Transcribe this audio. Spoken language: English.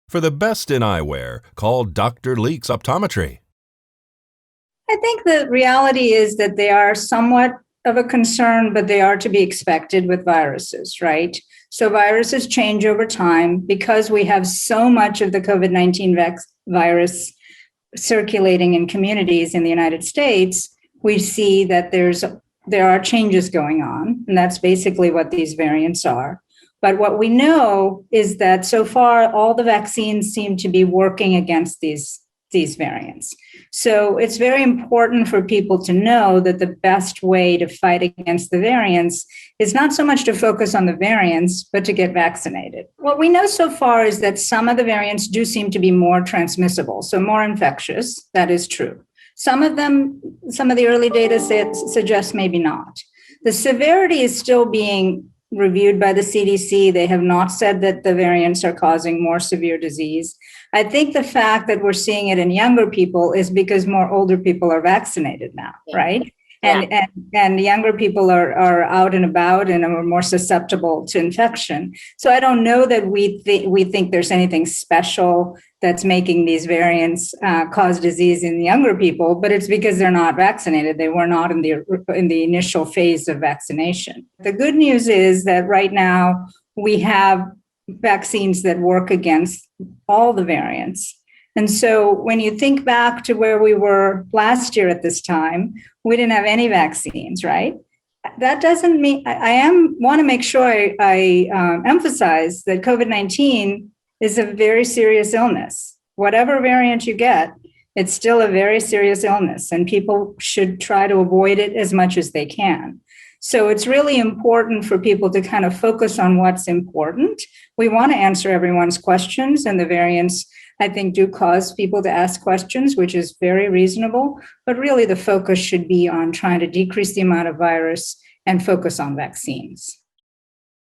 For the best in eyewear, call Dr. Leeks Optometry. I think the reality is that they are somewhat of a concern, but they are to be expected with viruses, right? So viruses change over time because we have so much of the COVID-19 virus circulating in communities in the United States. We see that there are changes going on, and that's basically what these variants are. But what we know is that so far, all the vaccines seem to be working against these variants. So it's very important for people to know that the best way to fight against the variants is not so much to focus on the variants, but to get vaccinated. What we know so far is that some of the variants do seem to be more transmissible, so more infectious. That is true. Some of the early data suggests maybe not. The severity is still being reviewed by the CDC. They have not said that the variants are causing more severe disease. I think the fact that we're seeing it in younger people is because more older people are vaccinated now, right? And younger people are out and about and are more susceptible to infection. So I don't know that we think there's anything special that's making these variants cause disease in younger people, but it's because they're not vaccinated. They were not in the initial phase of vaccination. The good news is that right now we have vaccines that work against all the variants. And so when you think back to where we were last year at this time, we didn't have any vaccines, right? That doesn't mean I want to make sure I emphasize that COVID-19 is a very serious illness. Whatever variant you get, it's still a very serious illness, and people should try to avoid it as much as they can. So it's really important for people to kind of focus on what's important. We want to answer everyone's questions, and the variants, I think, do cause people to ask questions, which is very reasonable. But really, the focus should be on trying to decrease the amount of virus and focus on vaccines.